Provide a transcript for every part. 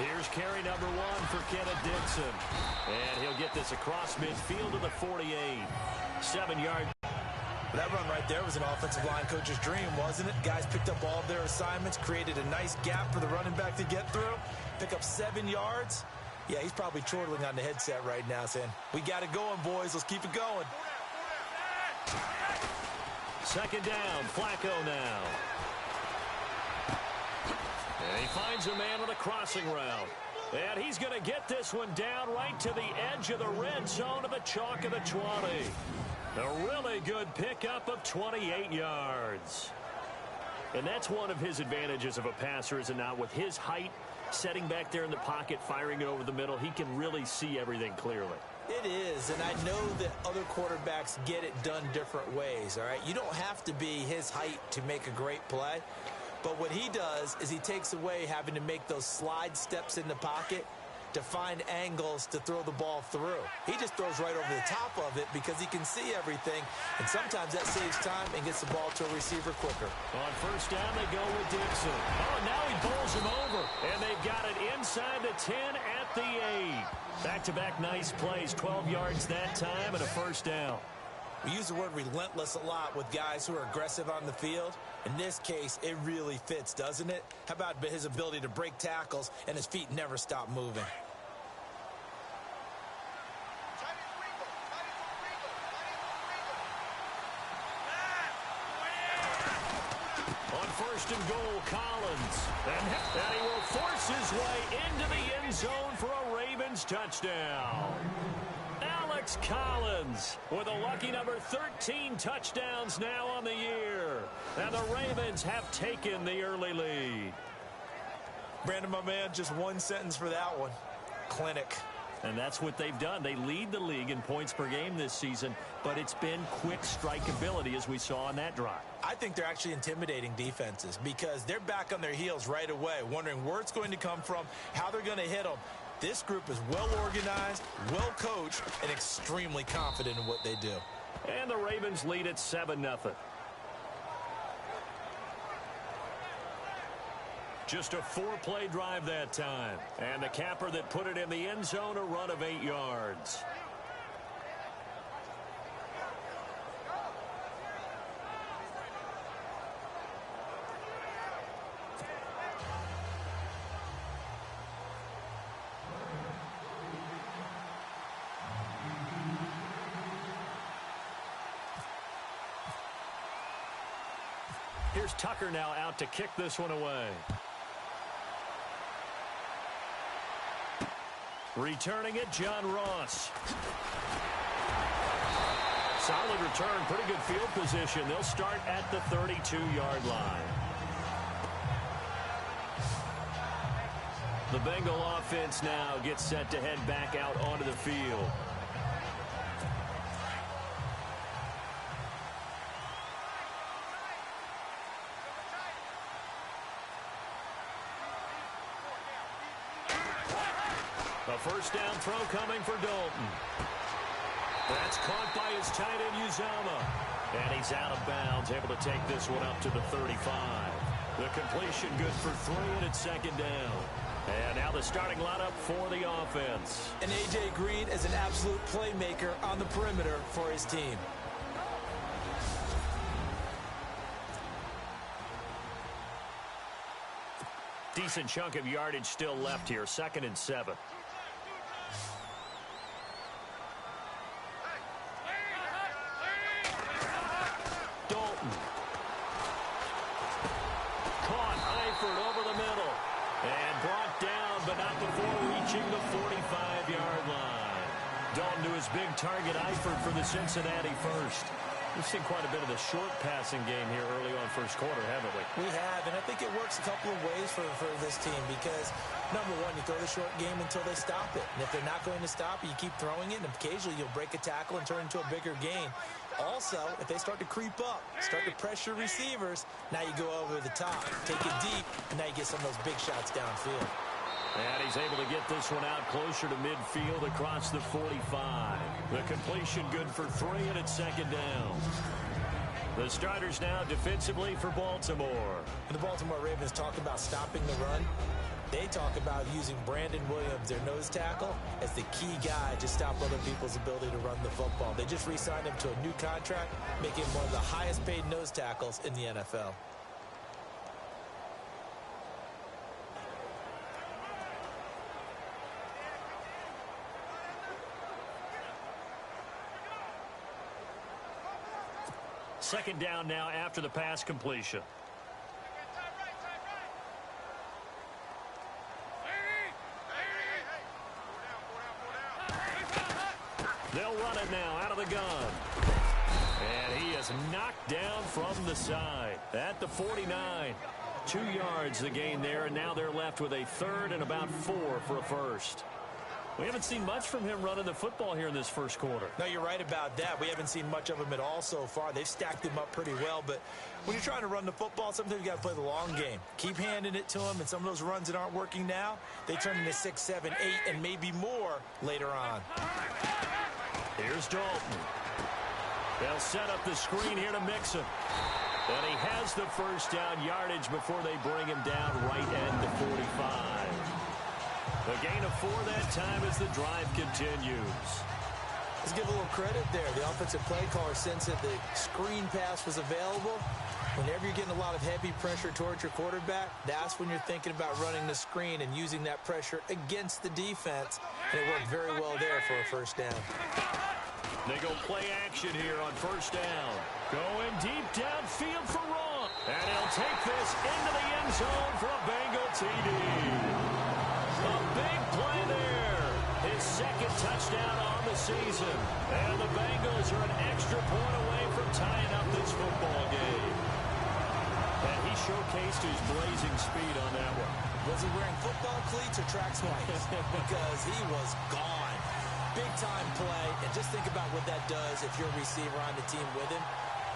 Here's carry number 1 for Kenneth Dixon. And he'll get this across midfield to the 48. 7-yard. That run right there was an offensive line coach's dream, wasn't it? Guys picked up all of their assignments, created a nice gap for the running back to get through, pick up 7 yards. Yeah, he's probably chortling on the headset right now saying, we got it going, boys. Let's keep it going. Second down, Flacco now. And he finds a man on a crossing route. And he's going to get this one down right to the edge of the red zone of the chalk of the 20. A really good pickup of 28 yards. And that's one of his advantages of a passer, is it not? With his height, setting back there in the pocket, firing it over the middle, he can really see everything clearly. It is, and I know that other quarterbacks get it done different ways, all right? You don't have to be his height to make a great play. But what he does is he takes away having to make those slide steps in the pocket to find angles to throw the ball through. He just throws right over the top of it because he can see everything, and sometimes that saves time and gets the ball to a receiver quicker. On first down, they go with Dixon. Oh, now he bowls him over, and they've got it inside the 10 at the 8. Back-to-back nice plays, 12 yards that time, and a first down. We use the word relentless a lot with guys who are aggressive on the field. In this case, it really fits, doesn't it? How about his ability to break tackles and his feet never stop moving? On first and goal, Collins. And he will force his way into the end zone for a Ravens touchdown. Alex Collins with a lucky number 13 touchdowns now on the year. And the Ravens have taken the early lead. Brandon, my man, just one sentence for that one. Clinic. And that's what they've done. They lead the league in points per game this season, but it's been quick strikeability as we saw on that drive. I think they're actually intimidating defenses because they're back on their heels right away, wondering where it's going to come from, how they're going to hit them. This group is well organized, well coached, and extremely confident in what they do. And the Ravens lead at 7-0. Just a 4-play drive that time. And the capper that put it in the end zone, a run of 8 yards. Here's Tucker now out to kick this one away. Returning it, John Ross. Solid return, pretty good field position. They'll start at the 32-yard line. The Bengal offense now gets set to head back out onto the field. A first down throw coming for Dalton. That's caught by his tight end, Uzama. And he's out of bounds, able to take this one up to the 35. The completion good for 3, and it's second down. And now the starting lineup for the offense. And A.J. Green is an absolute playmaker on the perimeter for his team. Decent chunk of yardage still left here, 2nd and 7. Dalton. Caught Eifert over the middle. And brought down, but not before reaching the 45-yard line. Dalton to his big target, Eifert for the Cincinnati first. We've seen quite a bit of the short passing game here early on first quarter, haven't we? We have, and I think it works a couple of ways for this team because, number one, you throw the short game until they stop it. And if they're not going to stop it, you keep throwing it, and occasionally you'll break a tackle and turn into a bigger gain. Also, if they start to creep up, start to pressure receivers, now you go over the top, take it deep, and now you get some of those big shots downfield. And he's able to get this one out closer to midfield across the 45. The completion good for 3, and it's second down. The starters now defensively for Baltimore. When the Baltimore Ravens talk about stopping the run, They talk about using Brandon Williams, their nose tackle, as the key guy to stop other people's ability to run the football. They just re-signed him to a new contract, making him one of the highest paid nose tackles in the NFL. Second down now after the pass completion. They'll run it now out of the gun. And he is knocked down from the side at the 49. 2 yards the gain there, and now they're left with a third and about 4 for a first. We haven't seen much from him running the football here in this first quarter. No, you're right about that. We haven't seen much of him at all so far. They've stacked him up pretty well, but when you're trying to run the football, sometimes you got to play the long game. Keep handing it to him, and some of those runs that aren't working now, they turn into 6, 7, 8, and maybe more later on. Here's Dalton. They'll set up the screen here to mix him. And he has the first down yardage before they bring him down right at the 45. The gain of 4 that time as the drive continues. Let's give a little credit there. The offensive play caller sensed that the screen pass was available. Whenever you're getting a lot of heavy pressure towards your quarterback, that's when you're thinking about running the screen and using that pressure against the defense. And it worked very well there for a first down. They go play action here on first down. Going deep downfield for Raw. And he'll take this into the end zone for a Bengal TD. A big play there. His second touchdown on the season. And the Bengals are an extra point away from tying up this football game. And he showcased his blazing speed on that one. Was he wearing football cleats or track spikes? Because he was gone. Big-time play. And just think about what that does if you're a receiver on the team with him.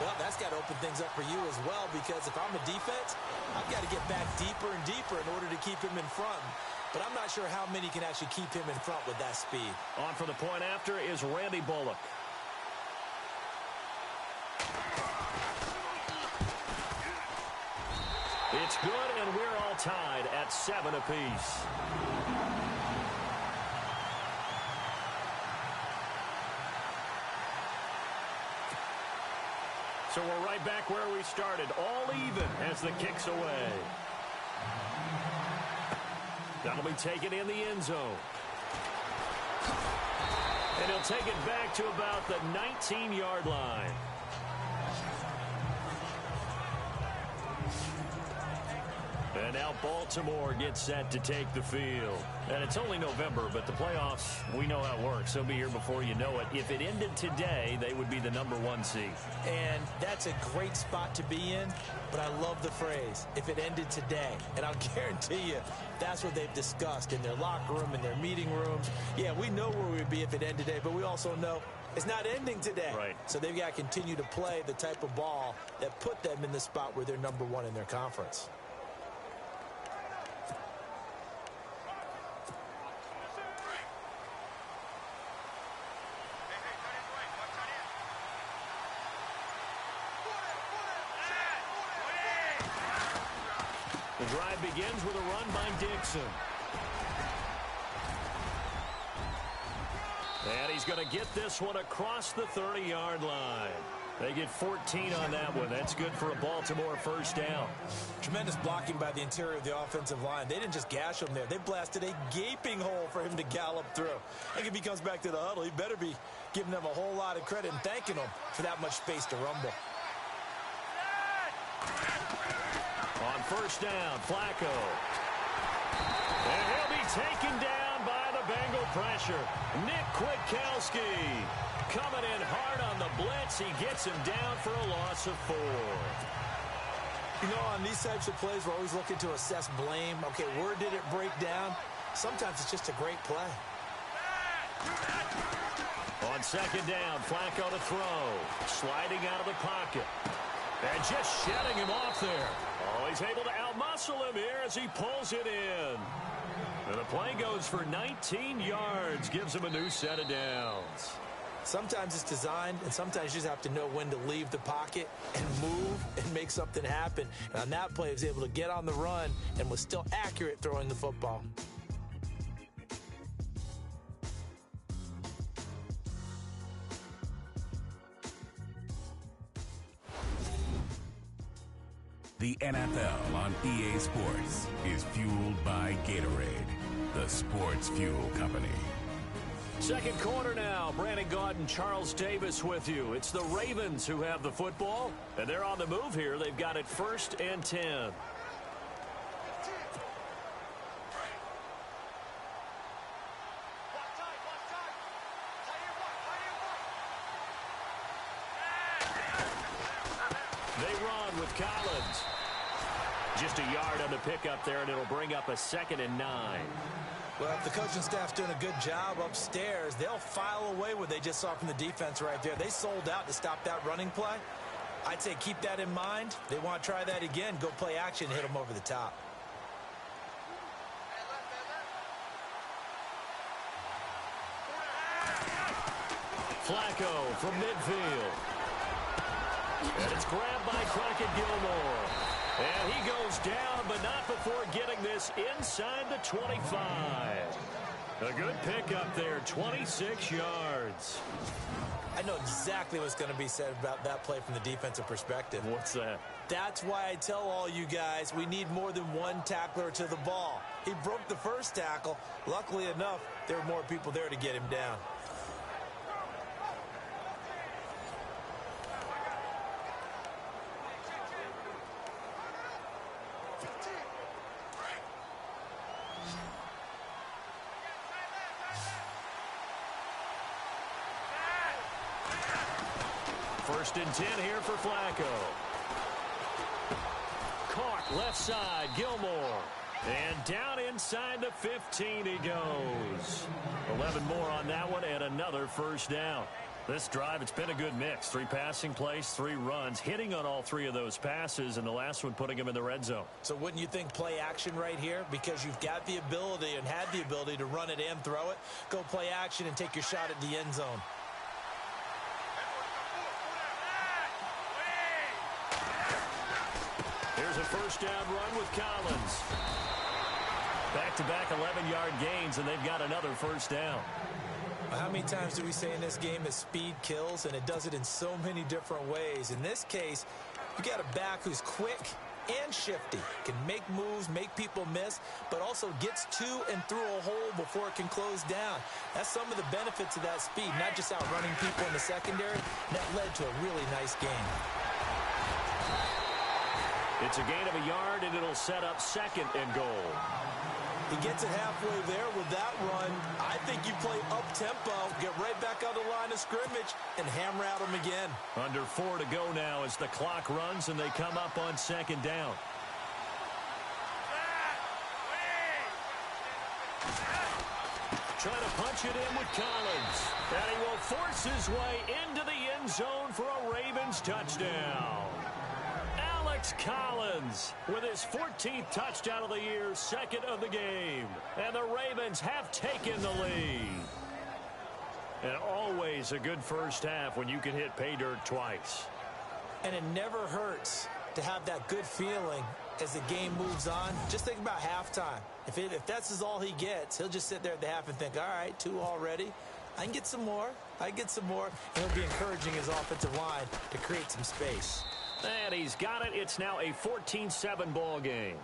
Well, that's got to open things up for you as well, because if I'm a defense, I've got to get back deeper and deeper in order to keep him in front. But I'm not sure how many can actually keep him in front with that speed. On for the point after is Randy Bullock. It's good, and we're all tied at 7 apiece. So we're right back where we started, all even as the kick's away. That'll be taken in the end zone. And he'll take it back to about the 19-yard line. And now Baltimore gets set to take the field. And it's only November, but the playoffs, we know how it works. They'll be here before you know it. If it ended today, they would be the #1 seed. And that's a great spot to be in, but I love the phrase, if it ended today. And I'll guarantee you, that's what they've discussed in their locker room, in their meeting rooms. Yeah, we know where we'd be if it ended today, but we also know it's not ending today. Right. So they've got to continue to play the type of ball that put them in the spot where they're #1 in their conference. The drive begins with a run by Dixon. And he's going to get this one across the 30-yard line. They get 14 on that one. That's good for a Baltimore first down. Tremendous blocking by the interior of the offensive line. They didn't just gash him there. They blasted a gaping hole for him to gallop through. I think if he comes back to the huddle, he better be giving them a whole lot of credit and thanking them for that much space to rumble. On first down, Flacco. And he'll be taken down by the Bengal pressure. Nick Kwiatkowski coming in hard on the blitz. He gets him down for a loss of 4. You know, on these types of plays, we're always looking to assess blame. Okay, where did it break down? Sometimes it's just a great play. On second down, Flacco to throw. Sliding out of the pocket. And just shedding him off there. Oh, he's able to outmuscle him here as he pulls it in. And the play goes for 19 yards. Gives him a new set of downs. Sometimes it's designed, and sometimes you just have to know when to leave the pocket and move and make something happen. And on that play, he was able to get on the run and was still accurate throwing the football. The NFL on EA Sports is fueled by Gatorade, the sports fuel company. Second quarter now. Brandon Gaudin, Charles Davis with you. It's the Ravens who have the football, and they're on the move here. They've got it 1st and 10. They run with Collins. Just a yard on the pickup there, and it'll bring up a 2nd and 9. Well, if the coaching staff's doing a good job upstairs, they'll file away what they just saw from the defense right there. They sold out to stop that running play. I'd say keep that in mind. They want to try that again. Go play action and hit them over the top. Flacco from midfield. And it's grabbed by Crockett Gilmore. And he goes down, but not before getting this inside the 25. A good pickup there, 26 yards. I know exactly what's going to be said about that play from the defensive perspective. What's that? That's why I tell all you guys we need more than one tackler to the ball. He broke the first tackle. Luckily enough, there were more people there to get him down. First and 10 here for Flacco. Caught left side, Gilmore. And down inside the 15 he goes. 11 more on that one and another first down. This drive, it's been a good mix. 3 passing plays, 3 runs, hitting on all 3 of those passes, and the last one putting him in the red zone. So wouldn't you think play action right here? Because you've got the ability and had the ability to run it and throw it. Go play action and take your shot at the end zone. Here's a first down run with Collins. Back-to-back 11-yard gains, and they've got another first down. How many times do we say in this game that speed kills, and it does it in so many different ways? In this case, you got a back who's quick and shifty, can make moves, make people miss, but also gets to and through a hole before it can close down. That's some of the benefits of that speed, not just outrunning people in the secondary. That led to a really nice game. It's a gain of a yard, and it'll set up 2nd and goal. He gets it halfway there with that run. I think you play up-tempo, get right back on the line of scrimmage, and hammer at him again. Under 4 to go now as the clock runs, and they come up on 2nd down. Trying to punch it in with Collins. And he will force his way into the end zone for a Ravens touchdown. Alex Collins with his 14th touchdown of the year, 2nd of the game. And the Ravens have taken the lead. And always a good first half when you can hit pay dirt twice. And it never hurts to have that good feeling as the game moves on. Just think about halftime. If that's all he gets, he'll just sit there at the half and think, all right, 2 already. I can get some more. I get some more. And he'll be encouraging his offensive line to create some space. And he's got it. It's now a 14-7 ball game.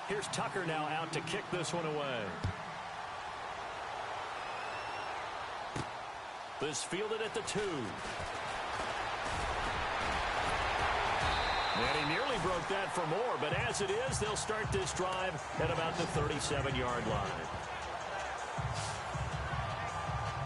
Here's Tucker now out to kick this one away. This fielded at the 2. And he nearly broke that for more, but as it is, they'll start this drive at about the 37-yard line.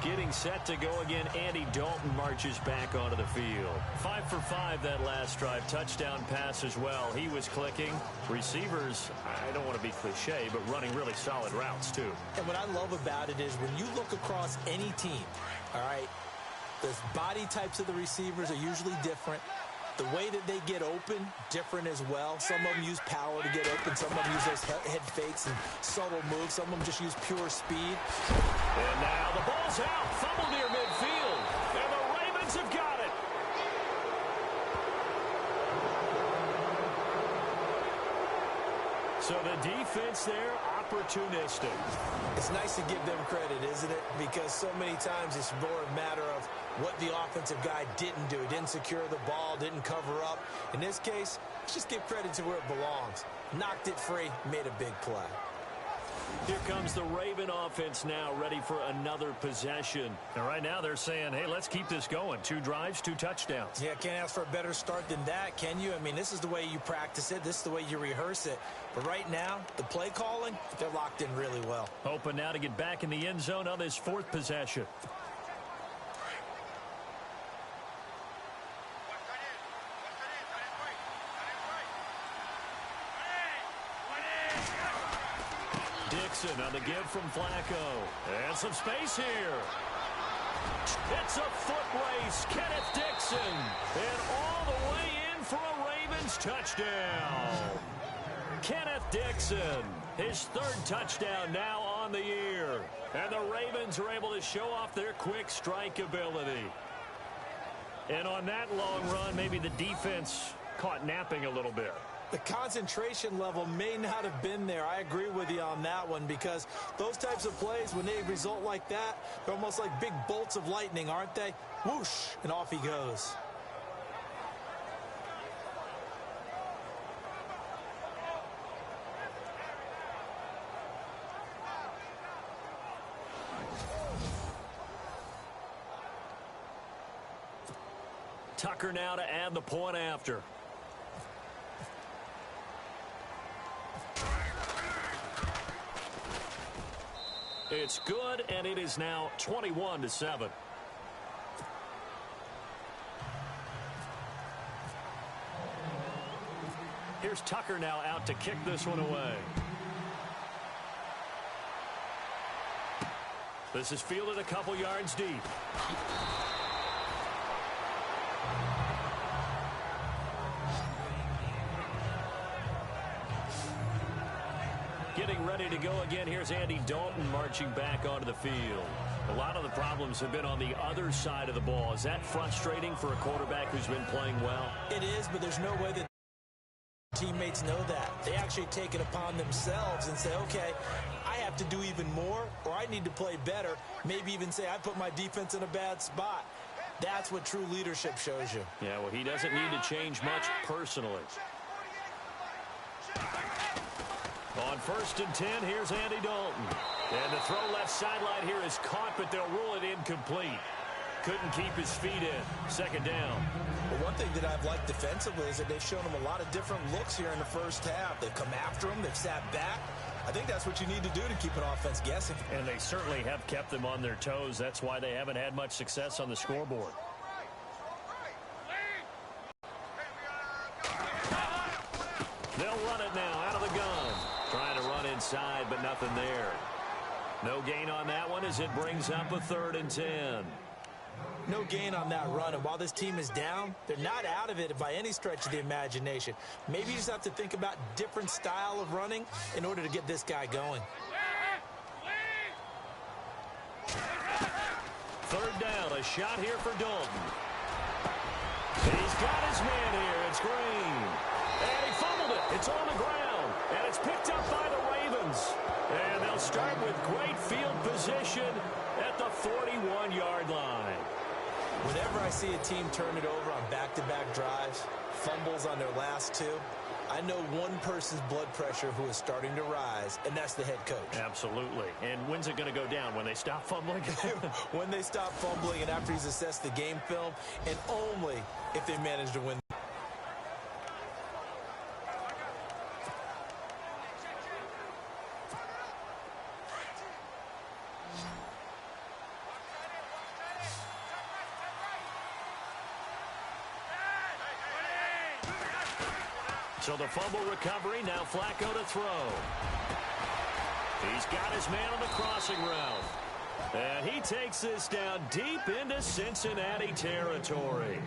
Getting set to go again, Andy Dalton marches back onto the field. 5 for 5 that last drive. Touchdown pass as well. He was clicking. Receivers, I don't want to be cliche, but running really solid routes too. And what I love about it is when you look across any team, all right, the body types of the receivers are usually different. the way that they get open, different as well. Some of them use power to get open. Some of them use those head fakes and subtle moves. Some of them just use pure speed. And now the ball's out. Fumble near midfield. And the Ravens have got it. So the defense there, opportunistic. It's nice to give them credit, isn't it? Because so many times it's more a matter of what the offensive guy didn't do. He didn't secure the ball, didn't cover up. In this case, let's just give credit to where it belongs. Knocked it free, made a big play. Here comes the Raven offense now, ready for another possession. And right now they're saying, hey, let's keep this going. 2 drives, 2 touchdowns. Yeah, can't ask for a better start than that, can you? I mean, this is the way you practice it. This is the way you rehearse it. But right now, the play calling, they're locked in really well. Hoping now to get back in the end zone on this 4th possession. Dixon on the give from Flacco. And some space here. It's a foot race. Kenneth Dixon. And all the way in for a Ravens touchdown. Kenneth Dixon. His 3rd touchdown now on the year. And the Ravens are able to show off their quick strike ability. And on that long run, maybe the defense caught napping a little bit. The concentration level may not have been there. I agree with you on that one because those types of plays, when they result like that, they're almost like big bolts of lightning, aren't they? Whoosh, and off he goes. Tucker now to add the point after. It's good, and it is now 21-7. Here's Tucker now out to kick this one away. This is fielded a couple yards deep. Getting ready to go again. Here's Andy Dalton marching back onto the field. A lot of the problems have been on the other side of the ball. Is that frustrating for a quarterback who's been playing well? It is, but there's no way that teammates know that. They actually take it upon themselves and say, okay, I have to do even more, or I need to play better. Maybe even say, I put my defense in a bad spot. That's what true leadership shows you. Yeah, well, he doesn't need to change much personally. On 1st and 10, here's Andy Dalton. And the throw left sideline here is caught, but they'll rule it incomplete. Couldn't keep his feet in. 2nd down. Well, one thing that I've liked defensively is that they've shown him a lot of different looks here in the first half. They've come after him. They've sat back. I think that's what you need to do to keep an offense guessing. And they certainly have kept them on their toes. That's why they haven't had much success on the scoreboard. They'll run it now out of the gun. Trying to run inside, but nothing there. No gain on that one as it brings up a 3rd and 10. No gain on that run, and while this team is down, they're not out of it by any stretch of the imagination. Maybe you just have to think about different style of running in order to get this guy going. 3rd down, a shot here for Dalton. He's got his man here. It's Green. And he fumbled it. It's on the ground. And it's picked up by the Ravens. And they'll start with great field position at the 41-yard line. Whenever I see a team turn it over on back-to-back drives, fumbles on their last 2, I know one person's blood pressure who is starting to rise, and that's the head coach. Absolutely. And when's it going to go down? When they stop fumbling? When they stop fumbling and after he's assessed the game film, and only if they manage to win. So the fumble recovery, now Flacco to throw. He's got his man on the crossing route. And he takes this down deep into Cincinnati territory.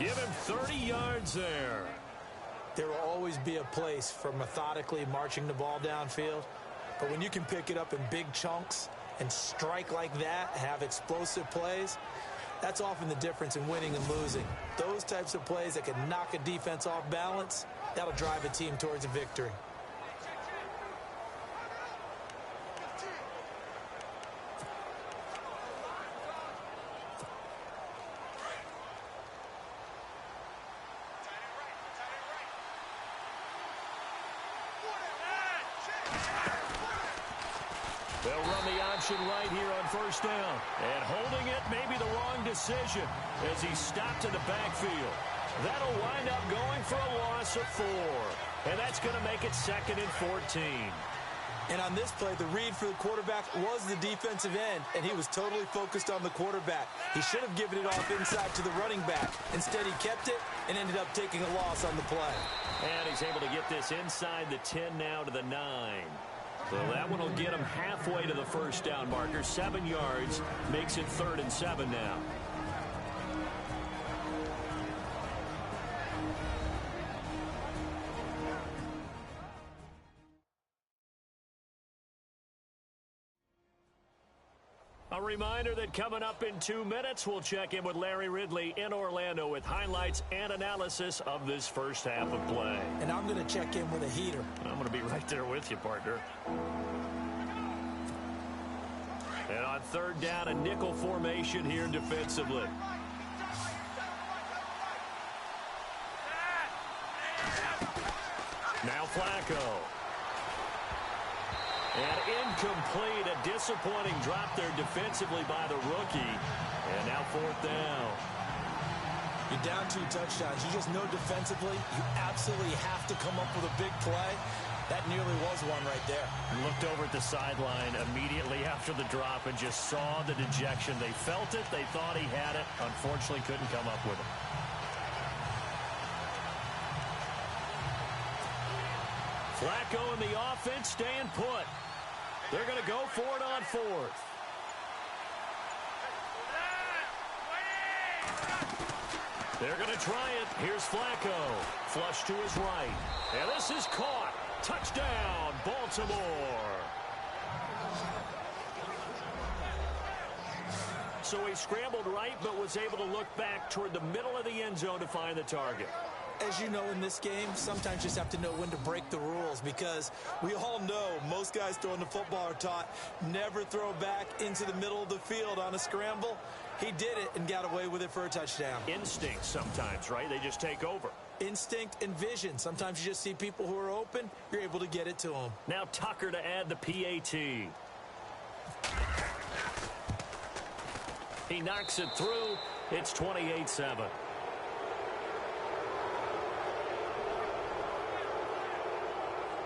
Give him 30 yards there. There will always be a place for methodically marching the ball downfield. But when you can pick it up in big chunks and strike like that, have explosive plays, that's often the difference in winning and losing. Those types of plays that can knock a defense off balance, that'll drive a team towards a victory. They'll run the option right here on first down. And holding it may be the wrong decision as he's stopped in the backfield. That'll wind up going for a loss of 4. And that's going to make it 2nd and 14. And on this play, the read for the quarterback was the defensive end, and he was totally focused on the quarterback. He should have given it off inside to the running back. Instead, he kept it and ended up taking a loss on the play. And he's able to get this inside the 10 now to the 9. So that one will get him halfway to the first down marker. 7 yards makes it 3rd and 7 now. A reminder that coming up in 2 minutes, we'll check in with Larry Ridley in Orlando with highlights and analysis of this first half of play. And I'm going to check in with a heater. I'm going to be right there with you, partner. And on 3rd down, a nickel formation here defensively. Now Flacco. And incomplete, a disappointing drop there defensively by the rookie. And now 4th down. You're down 2 touchdowns. You just know defensively you absolutely have to come up with a big play. That nearly was one right there. Looked over at the sideline immediately after the drop and just saw the dejection. They felt it. They thought he had it. Unfortunately, couldn't come up with it. Flacco and the offense staying put. They're going to go for it on 4th. They're going to try it. Here's Flacco. Flush to his right. And this is caught. Touchdown, Baltimore. So he scrambled right, but was able to look back toward the middle of the end zone to find the target. As you know, in this game, sometimes you just have to know when to break the rules, because we all know most guys throwing the football are taught never throw back into the middle of the field on a scramble. He did it and got away with it for a touchdown. Instinct sometimes, right? They just take over. Instinct and vision. Sometimes you just see people who are open, you're able to get it to them. Now Tucker to add the PAT. He knocks it through. It's 28-7.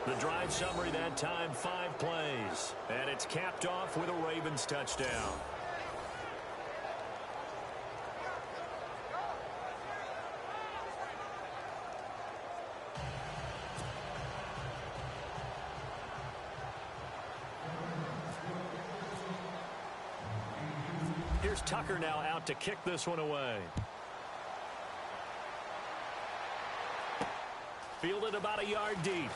The drive summary that time, 5 plays. And it's capped off with a Ravens touchdown. Here's Tucker now out to kick this one away. Fielded about a yard deep.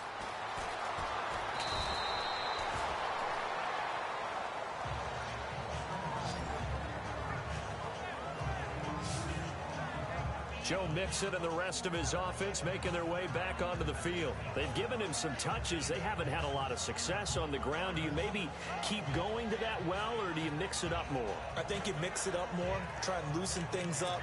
Joe Mixon and the rest of his offense making their way back onto the field. They've given him some touches. They haven't had a lot of success on the ground. Do you maybe keep going to that well, or do you mix it up more? I think you mix it up more, try and loosen things up.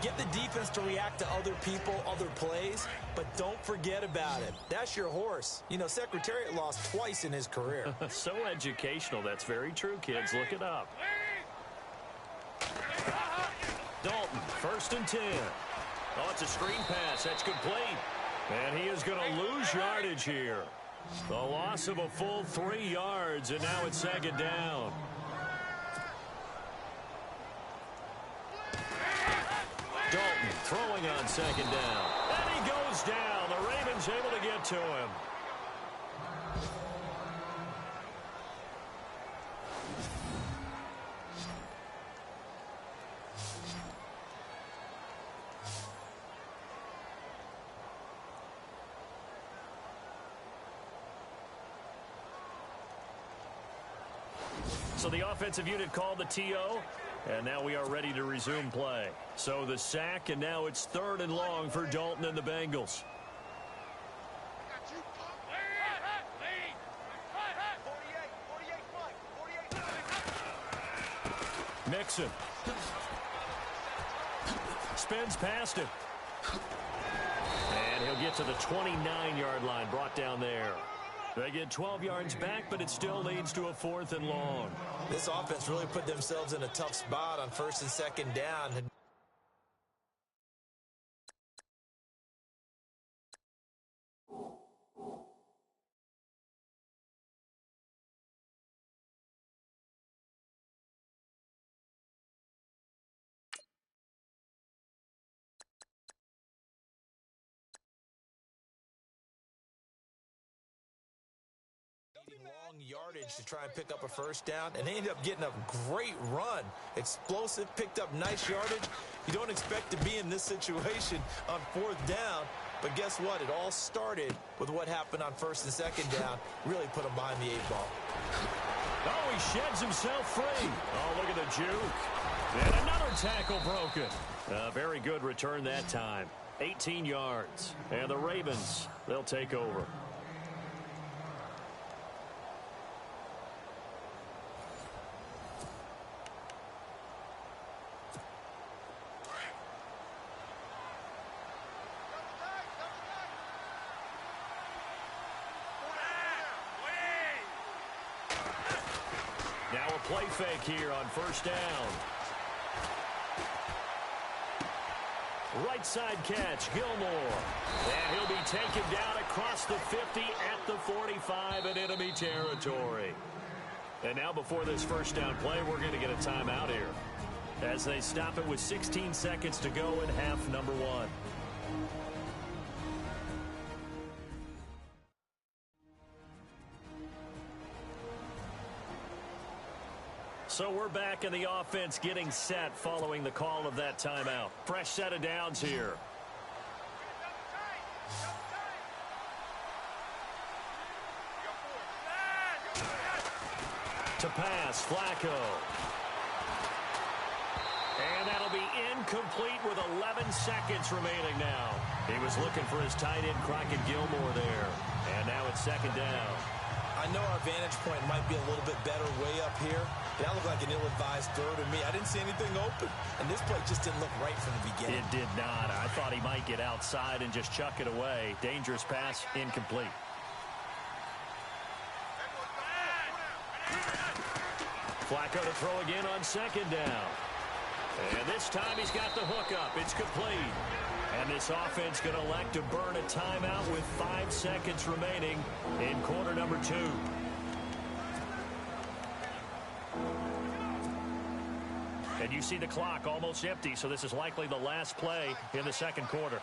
Get the defense to react to other people, other plays, but don't forget about it. That's your horse. You know, Secretariat lost twice in his career. So educational. That's very true, kids. Look it up. Dalton, 1st and 10. Oh, it's a screen pass. That's complete. And he is going to lose yardage here. The loss of a full 3 yards, and now it's 2nd down. Dalton throwing on 2nd down. And he goes down. The Ravens able to get to him. So the offensive unit called the TO, and now we are ready to resume play. So the sack, and now it's 3rd and long for Dalton and the Bengals. Mixon. Spins past him. And he'll get to the 29-yard line, brought down there. They get 12 yards back, but it still leads to a 4th and long. This offense really put themselves in a tough spot on 1st and 2nd down. Long yardage to try and pick up a 1st down, and they ended up getting a great run. Explosive, picked up nice yardage. You don't expect to be in this situation on 4th down, but guess what? It all started with what happened on 1st and 2nd down. Really put them behind the 8 ball. Oh, he sheds himself free. Oh, look at the juke. And another tackle broken. Very good return that time. 18 yards. And the Ravens, they'll take over. Now a play fake here on 1st down. Right side catch, Gilmore. And he'll be taken down across the 50 at the 45 in enemy territory. And now before this 1st down play, we're going to get a timeout here, as they stop it with 16 seconds to go in half number 1. So we're back in the offense getting set following the call of that timeout. Fresh set of downs here. To pass, Flacco. And that'll be incomplete with 11 seconds remaining now. He was looking for his tight end, Crockett Gilmore, there. And now it's 2nd down. I know our vantage point might be a little bit better way up here. That looked like an ill-advised throw to me. I didn't see anything open, and this play just didn't look right from the beginning. It did not. I thought he might get outside and just chuck it away. Dangerous pass, incomplete. Flacco to throw again on 2nd down. And this time he's got the hook up. It's complete. And this offense going to elect to burn a timeout with 5 seconds remaining in quarter number 2. And you see the clock almost empty, so this is likely the last play in the 2nd quarter.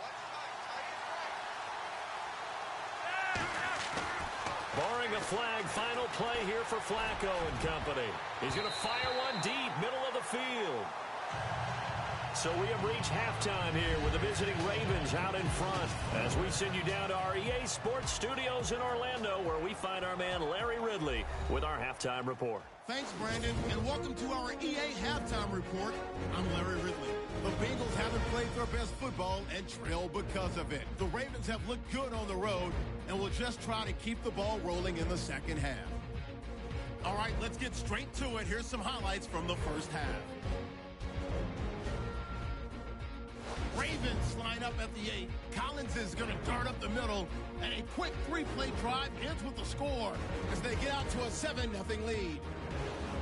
Barring a flag, final play here for Flacco and company. He's going to fire one deep, middle of the field. So we have reached halftime here with the visiting Ravens out in front, as we send you down to our EA Sports Studios in Orlando, where we find our man Larry Ridley with our halftime report. Thanks, Brandon, and welcome to our EA Halftime Report. I'm Larry Ridley. The Bengals haven't played their best football and trail because of it. The Ravens have looked good on the road and will just try to keep the ball rolling in the 2nd half. All right, let's get straight to it. Here's some highlights from the 1st half. Ravens line up at the 8. Collins is going to dart up the middle, and a quick 3-play drive ends with a score as they get out to a 7-0 lead.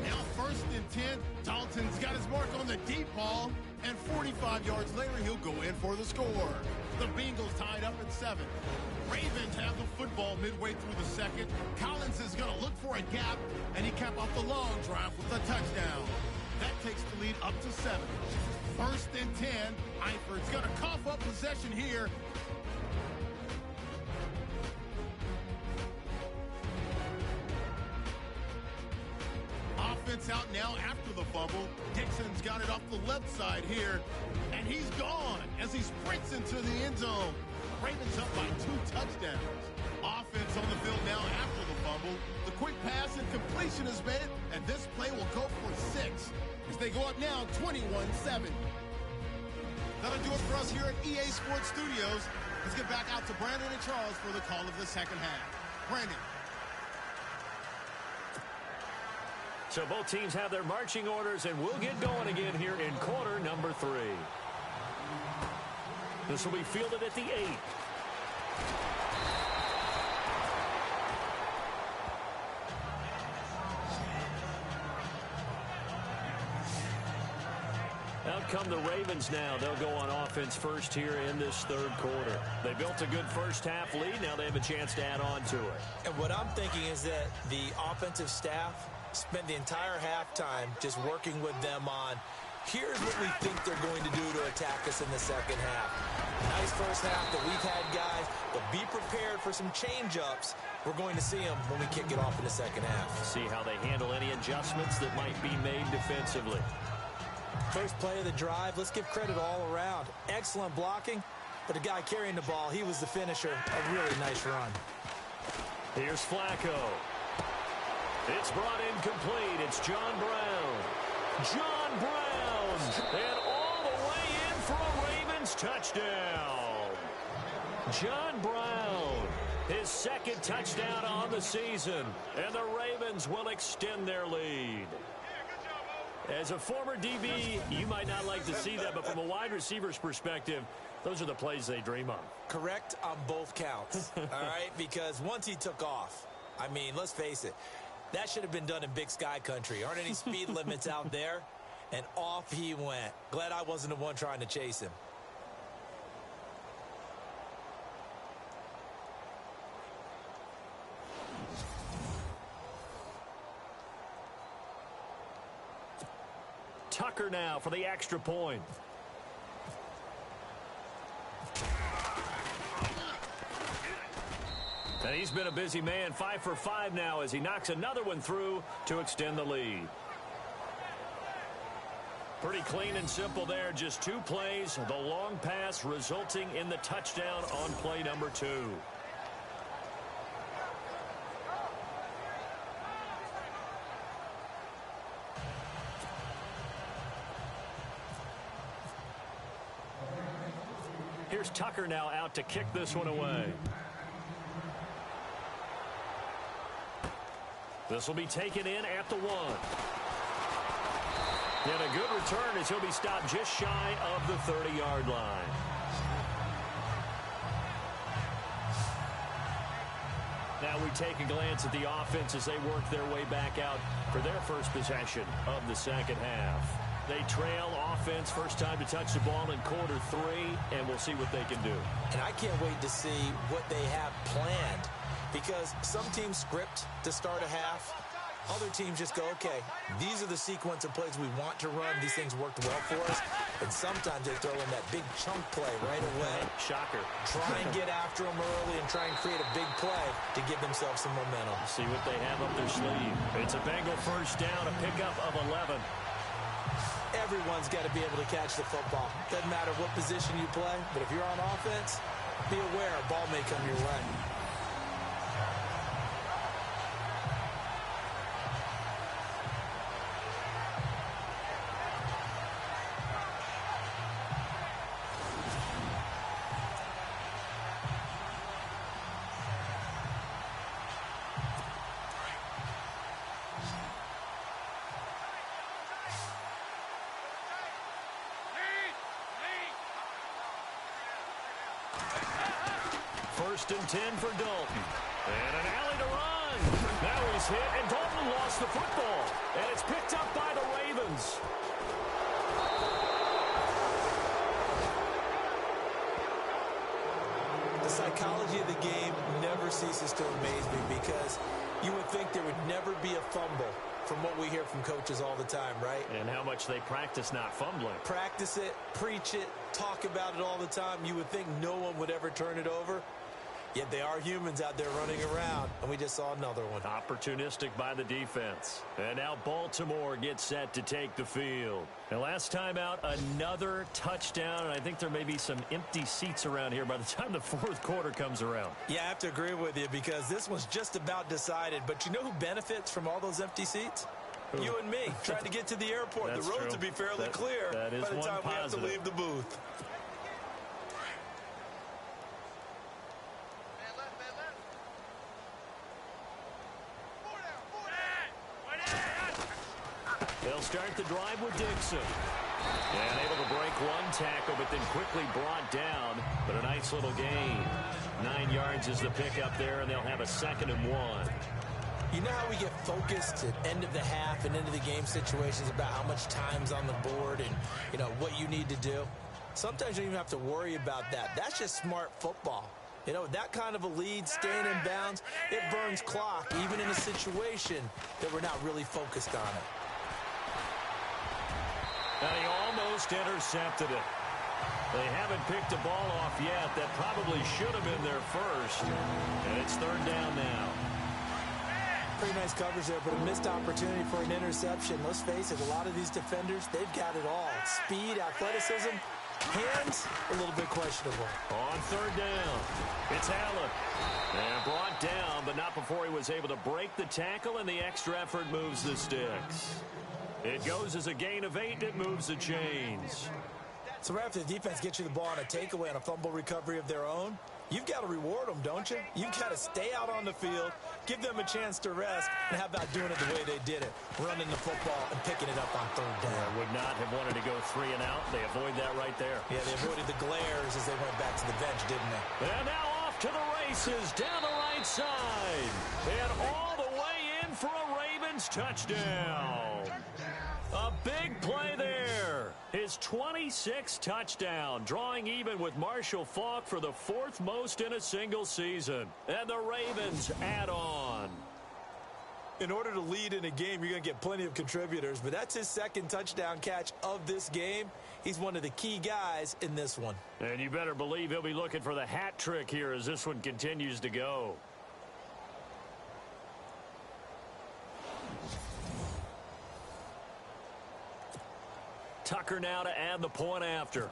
Now 1st and 10, Dalton's got his mark on the deep ball, and 45 yards later, he'll go in for the score. The Bengals tied up at 7. Ravens have the football midway through the 2nd. Collins is going to look for a gap, and he capped off the long drive with a touchdown. That takes the lead up to 7. 1st and 10. Eiferd's going to cough up possession here. Offense out now after the fumble. Dixon's got it off the left side here, and he's gone as he sprints into the end zone. Ravens up by 2 touchdowns. Offense on the field now after the fumble. The quick pass and complete. completion is made, and this play will go for 6 as they go up now 21-7. That'll do it for us here at EA Sports Studios. Let's get back out to Brandon and Charles for the call of the second half. Brandon. So both teams have their marching orders, and we'll get going again here in quarter number 3. This will be fielded at the 8. Out come the Ravens now. They'll go on offense first here in this third quarter. They built a good first half lead. Now they have a chance to add on to it. And what I'm thinking is that the offensive staff spent the entire halftime just working with them on, here's what we think they're going to do to attack us in the second half. Nice first half that we've had, guys, but be prepared for some change-ups. We're going to see them when we kick it off in the second half. See how they handle any adjustments that might be made defensively. First play of the drive, let's give credit all around. Excellent blocking, but the guy carrying the ball, he was the finisher. A really nice run. Here's Flacco. It's brought in complete. It's John Brown. John Brown. And all the way in for a Ravens touchdown. John Brown. His second touchdown on the season. And the Ravens will extend their lead. As a former DB, you might not like to see that, but from a wide receiver's perspective, those are the plays they dream of. Correct on both counts, all right? Because once he took off, I mean, let's face it, that should have been done in Big Sky country. Aren't any speed limits out there? And off he went. Glad I wasn't the one trying to chase him. Tucker now for the extra point. And he's been a busy man, 5 for 5 now as he knocks another one through to extend the lead. Pretty clean and simple there, just 2 plays. The long pass resulting in the touchdown on play number 2. Here's Tucker now out to kick this one away. This will be taken in at the 1. And a good return as he'll be stopped just shy of the 30-yard line. Now we take a glance at the offense as they work their way back out for their first possession of the second half. They trail offense, first time to touch the ball in quarter 3, and we'll see what they can do. And I can't wait to see what they have planned, because some teams script to start a half. Other teams just go, okay, these are the sequence of plays we want to run. These things worked well for us. And sometimes they throw in that big chunk play right away. Shocker. Try and get after them early and try and create a big play to give themselves some momentum. See what they have up their sleeve. It's a Bengal first down, a pickup of 11. Everyone's got to be able to catch the football. Doesn't matter what position you play, but if you're on offense, be aware a ball may come your way. First and 10 for Dalton. And an alley to run. Now he's hit, and Dalton lost the football. And it's picked up by the Ravens. The psychology of the game never ceases to amaze me, because you would think there would never be a fumble from what we hear from coaches all the time, right? And how much they practice not fumbling. Practice it, preach it, talk about it all the time. You would think no one would ever turn it over. Yet they are humans out there running around, and we just saw another one. Opportunistic by the defense. And now Baltimore gets set to take the field. And last time out, another touchdown, and I think there may be some empty seats around here by the time the fourth quarter comes around. Yeah, I have to agree with you because this one's just about decided. But you know who benefits from all those empty seats? Who? You and me, trying to get to the airport. The roads will be fairly clear by the time we have to leave the booth. They'll start the drive with Dixon. And able to break one tackle, but then quickly brought down. But a nice little gain. 9 yards is the pickup there, and they'll have a 2nd and 1. You know how we get focused at end of the half and into the game situations about how much time's on the board and, you know, what you need to do? Sometimes you don't even have to worry about that. That's just smart football. You know, that kind of a lead, staying in bounds, it burns clock, even in a situation that we're not really focused on it. And he almost intercepted it. They haven't picked the ball off yet. That probably should have been their first. And it's 3rd down now. Pretty nice coverage there, but a missed opportunity for an interception. Let's face it, a lot of these defenders, they've got it all. Speed, athleticism, hands, a little bit questionable. On 3rd down, it's Allen. And brought down, but not before he was able to break the tackle, and the extra effort moves the sticks. It goes as a gain of 8. It moves the chains. So right after the defense gets you the ball on a takeaway and a fumble recovery of their own, you've got to reward them, don't you? You've got to stay out on the field, give them a chance to rest, and how about doing it the way they did it, running the football and picking it up on 3rd down. Yeah, would not have wanted to go 3 and out. They avoid that right there. Yeah, they avoided the glares as they went back to the bench, didn't they? And now off to the races down the right side. And all the way in for a Ravens touchdown. A big play there. His 26th touchdown, drawing even with Marshall Faulk for the 4th most in a single season. And the Ravens add on. In order to lead in a game, you're going to get plenty of contributors, but that's his 2nd touchdown catch of this game. He's one of the key guys in this one. And you better believe he'll be looking for the hat trick here as this one continues to go. Tucker now to add the point after.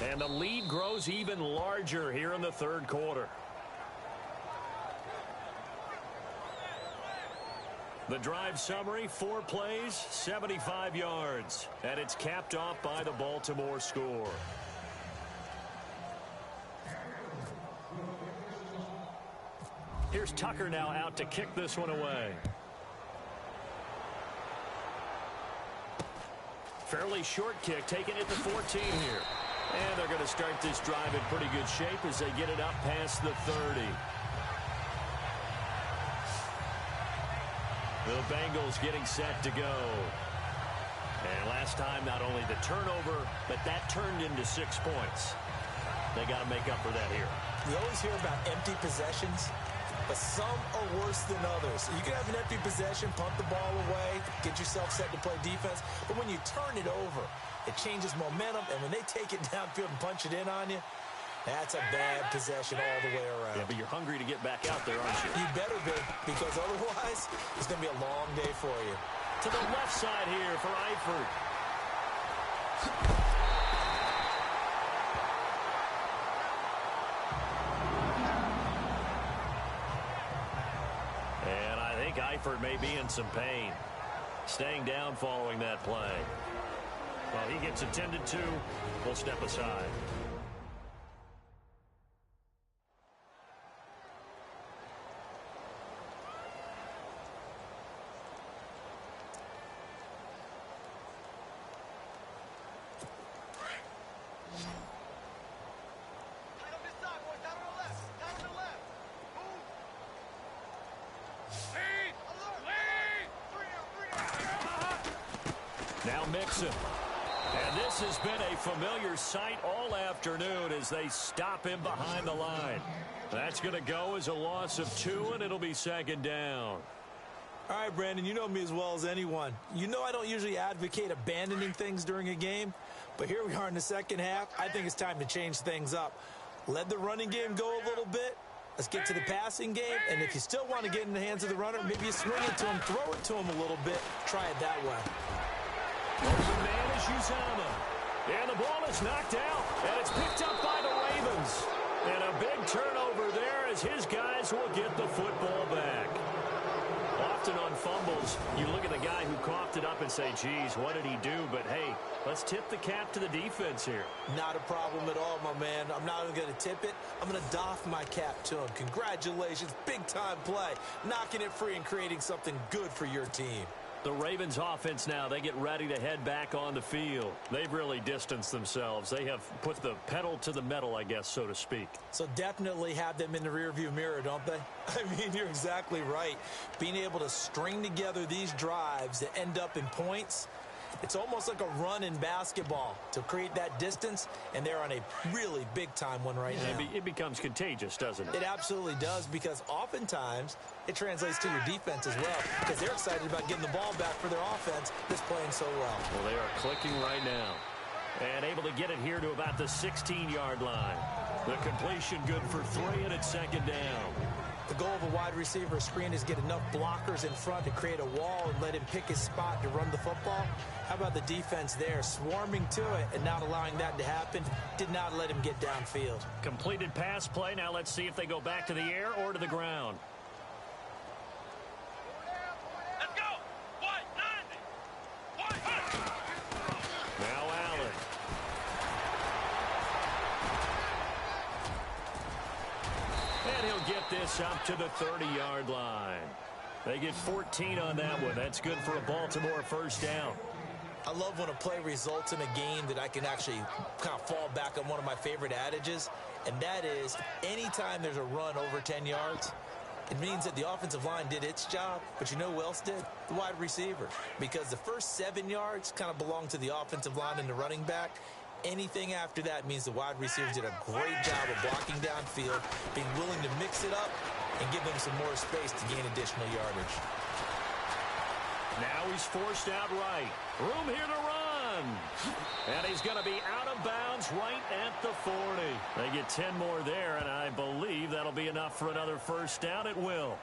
And the lead grows even larger here in the 3rd quarter. The drive summary, 4 plays, 75 yards. And it's capped off by the Baltimore score. Here's Tucker now out to kick this one away. Fairly short kick, taking it to 14 here. And they're going to start this drive in pretty good shape as they get it up past the 30. The Bengals getting set to go. And last time, not only the turnover, but that turned into 6 points. They got to make up for that here. We always hear about empty possessions, but some are worse than others. You can have an empty possession, pump the ball away, get yourself set to play defense, but when you turn it over, it changes momentum, and when they take it downfield and punch it in on you, that's a bad possession all the way around. Yeah, but you're hungry to get back out there, aren't you? You better be, because otherwise, it's going to be a long day for you. To the left side here for Eifert. And I think Eifert may be in some pain. Staying down following that play. Well, he gets attended to. We'll step aside. Now Mixon. And this has been a familiar sight all afternoon as they stop him behind the line. That's going to go as a loss of 2, and it'll be 2nd down. All right, Brandon, you know me as well as anyone. You know I don't usually advocate abandoning things during a game, But here we are in the second half. I think it's time to change things up. Let the running game go a little bit. Let's get to the passing game. And if you still want to get in the hands of the runner, maybe you swing it to him, throw it to him a little bit. Try it that way. Open man is Uzama. And the ball is knocked out. And it's picked up by the Ravens. And a big turnover there as his guys will get the football back. Often on fumbles, you look at the guy who coughed it up and say, geez, what did he do? But, hey, let's tip the cap to the defense here. Not a problem at all, my man. I'm not even going to tip it. I'm going to doff my cap to him. Congratulations. Big-time play. Knocking it free and creating something good for your team. The Ravens offense now, they get ready to head back on the field. They've really distanced themselves. They have put the pedal to the metal, I guess, so to speak. So definitely have them in the rearview mirror, don't they? I mean, you're exactly right. Being able to string together these drives that end up in points, it's almost like a run in basketball to create that distance, and they're on a really big-time one right now. It becomes contagious, doesn't it? It absolutely does, because oftentimes it translates to your defense as well, because they're excited about getting the ball back for their offense that's playing so well. Well, they are clicking right now. And able to get it here to about the 16-yard line. The completion good for 3, and it's second down. The goal of a wide receiver screen is get enough blockers in front to create a wall and let him pick his spot to run the football. How about the defense there, swarming to it and not allowing that to happen? Did not let him get downfield. Completed pass play. Now let's see if they go back to the air or to the ground. Let's go. 190. Now Allen. And he'll get this up to the 30-yard line. They get 14 on that one. That's good for a Baltimore first down. I love when a play results in a game that I can actually kind of fall back on one of my favorite adages, and that is anytime there's a run over 10 yards, it means that the offensive line did its job, but you know who else did? The wide receiver. Because the first 7 yards kind of belong to the offensive line and the running back. Anything after that means the wide receivers did a great job of blocking downfield, being willing to mix it up, and give them some more space to gain additional yardage. Now he's forced out right. Room here to run. And he's going to be out of bounds right at the 40. They get 10 more there, and I believe that'll be enough for another first down. It will.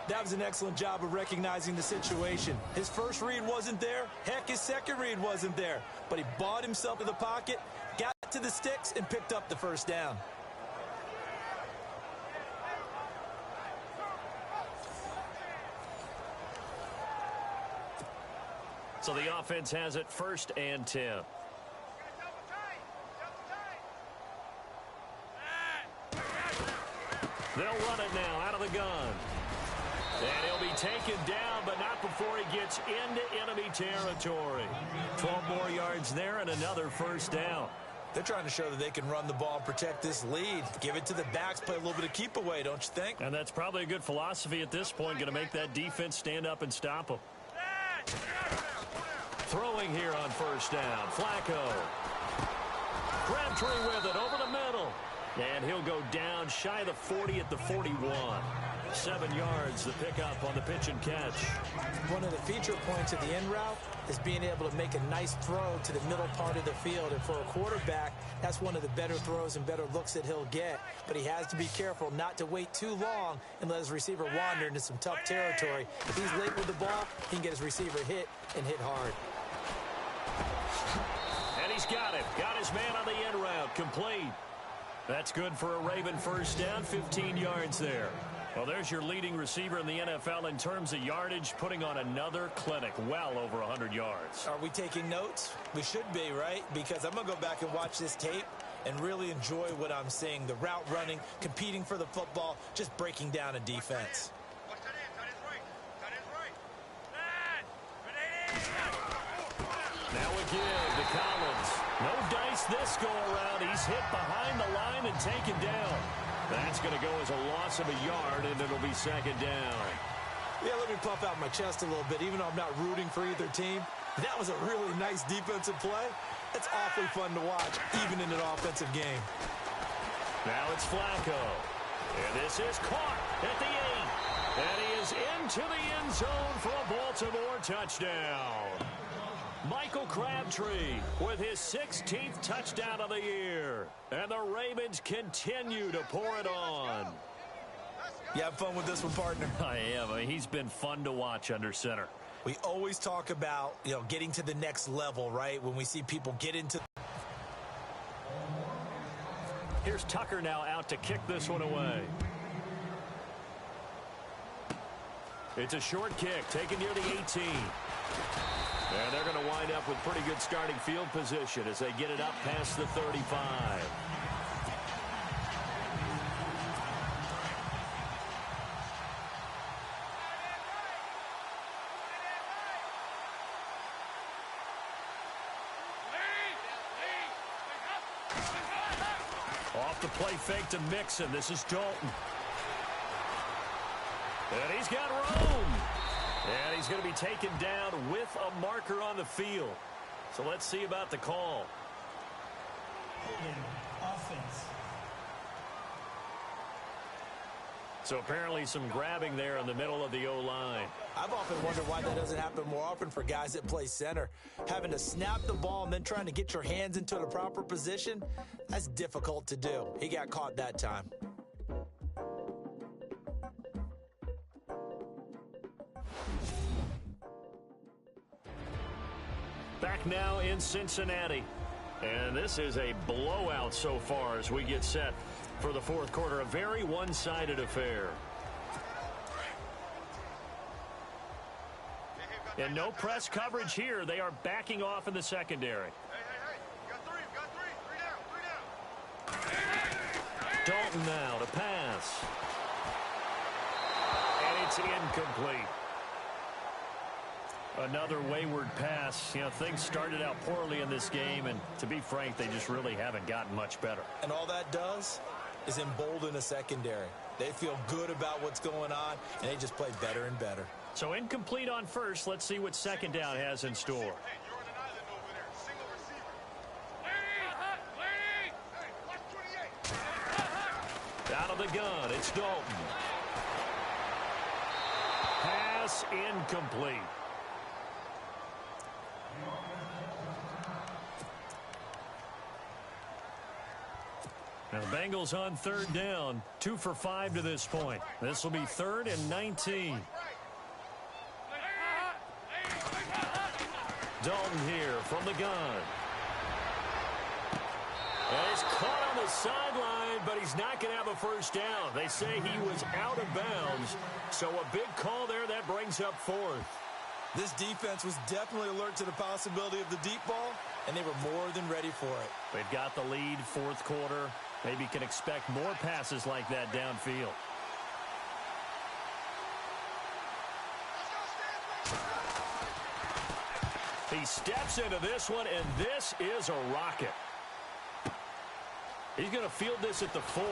That was an excellent job of recognizing the situation. His first read wasn't there. Heck, his second read wasn't there. But he bought himself to the pocket, got to the sticks, and picked up the first down. So the offense has it 1st and 10. They'll run it now out of the gun. And he'll be taken down, but not before he gets into enemy territory. 12 more yards there and another first down. They're trying to show that they can run the ball and protect this lead. Give it to the backs, play a little bit of keep away, don't you think? And that's probably a good philosophy at this point, going to make that defense stand up and stop them. Throwing here on first down. Flacco. Crabtree with it over the middle. And he'll go down shy of the 40 at the 41. 7 yards, the pickup on the pitch and catch. One of the feature points of the end route is being able to make a nice throw to the middle part of the field. And for a quarterback, that's one of the better throws and better looks that he'll get. But he has to be careful not to wait too long and let his receiver wander into some tough territory. If he's late with the ball, he can get his receiver hit and hit hard. And he's got it. Got his man on the end route. Complete. That's good for a Raven first down. 15 yards there. Well, there's your leading receiver in the NFL in terms of yardage, putting on another clinic, well over 100 yards. Are we taking notes? We should be, right? Because I'm going to go back and watch this tape and really enjoy what I'm seeing. The route running, competing for the football, just breaking down a defense. Now again to Collins. No dice this go around. He's hit behind the line and taken down. That's going to go as a loss of a yard, and it'll be second down. Yeah, let me puff out my chest a little bit, even though I'm not rooting for either team. That was a really nice defensive play. It's awfully fun to watch, even in an offensive game. Now it's Flacco. And this is caught at the 8. And he is into the end zone for a Baltimore touchdown. Michael Crabtree with his 16th touchdown of the year. And the Ravens continue to pour it on. You have fun with this one, partner? I am. I mean, he's been fun to watch under center. We always talk about, getting to the next level, right? When we see people get into... Here's Tucker now out to kick this one away. It's a short kick, taken near the 18. And they're going to wind up with pretty good starting field position as they get it up past the 35. Off the play fake to Mixon. This is Dalton. And he's got room. And he's going to be taken down with a marker on the field. So let's see about the call. Offense. So apparently some grabbing there in the middle of the O-line. I've often wondered why that doesn't happen more often for guys that play center. Having to snap the ball and then trying to get your hands into the proper position, that's difficult to do. He got caught that time. Back now in Cincinnati. And this is a blowout so far as we get set for the fourth quarter. A very one-sided affair. And no press coverage here. They are backing off in the secondary. Dalton now to pass. And it's incomplete. Another wayward pass. Things started out poorly in this game, and to be frank, they just really haven't gotten much better. And all that does is embolden a secondary. They feel good about what's going on, and they just play better and better. So incomplete on first. Let's see what second down has in store. Out of the gun, it's Dalton. Pass incomplete. Now the Bengals on third down, 2 for 5 to this point. This will be 3rd and 19. Dalton here from the gun. And he's caught on the sideline, but he's not going to have a first down. They say he was out of bounds, so a big call there that brings up 4th. This defense was definitely alert to the possibility of the deep ball, and they were more than ready for it. They've got the lead, fourth quarter. Maybe can expect more passes like that downfield. He steps into this one, and this is a rocket. He's going to field this at the 4.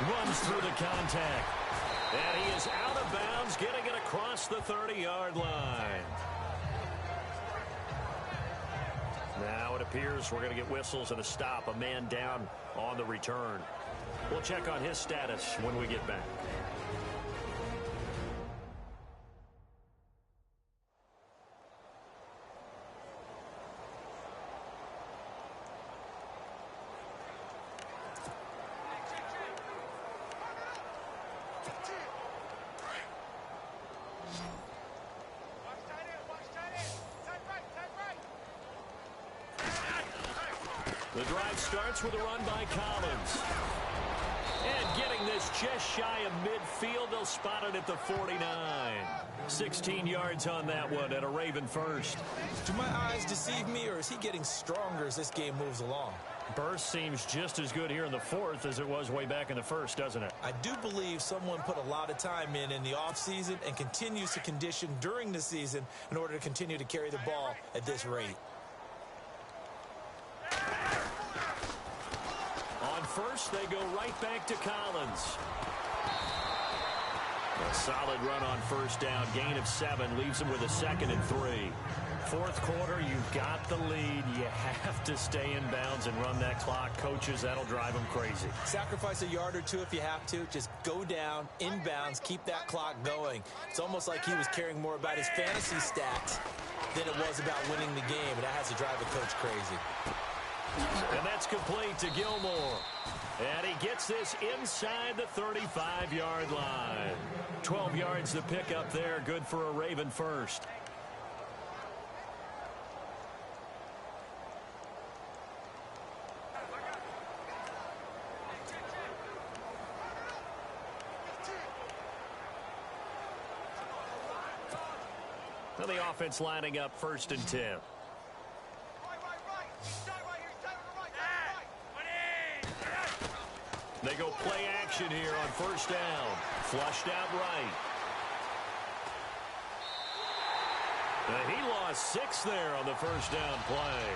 Runs through the contact. And he is out of bounds, getting it across the 30-yard line. Now it appears we're going to get whistles and a stop. A man down on the return. We'll check on his status when we get back. The drive starts with a run by Collins. And getting this just shy of midfield, they'll spot it at the 49. 16 yards on that one and a Raven first. Do my eyes deceive me, or is he getting stronger as this game moves along? Burst seems just as good here in the fourth as it was way back in the first, doesn't it? I do believe someone put a lot of time in the offseason and continues to condition during the season in order to continue to carry the ball at this rate. On first, they go right back to Collins. A solid run on first down. Gain of 7 leaves him with a 2nd and 3. Fourth quarter, you've got the lead. You have to stay in bounds and run that clock. Coaches, that'll drive them crazy. Sacrifice a yard or two if you have to. Just go down, in bounds, keep that clock going. It's almost like he was caring more about his fantasy stats than it was about winning the game, and that has to drive a coach crazy. And that's complete to Gilmore. And he gets this inside the 35-yard line. 12 yards to pick up there. Good for a Raven first. Well, the offense lining up 1st and 10. They go play action here on first down. Flushed out right. He lost 6 there on the first down play.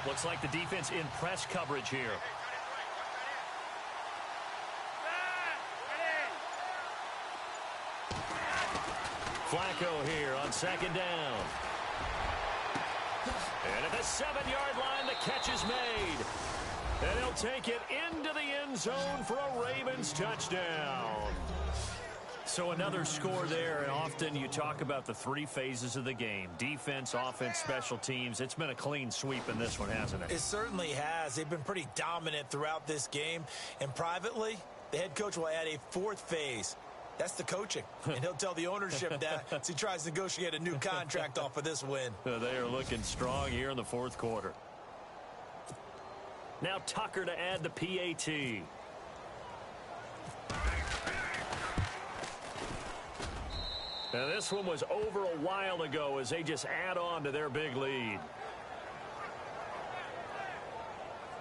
Looks like the defense in press coverage here. Flacco here on 2nd down. And at the 7-yard line, the catch is made. And he'll take it into the end zone for a Ravens touchdown. So another score there, and often you talk about the 3 phases of the game. Defense, offense, special teams. It's been a clean sweep in this one, hasn't it? It certainly has. They've been pretty dominant throughout this game. And privately, the head coach will add a 4th phase. That's the coaching. And he'll tell the ownership that as he tries to negotiate a new contract off of this win. They are looking strong here in the 4th quarter. Now Tucker to add the PAT. And this one was over a while ago as they just add on to their big lead.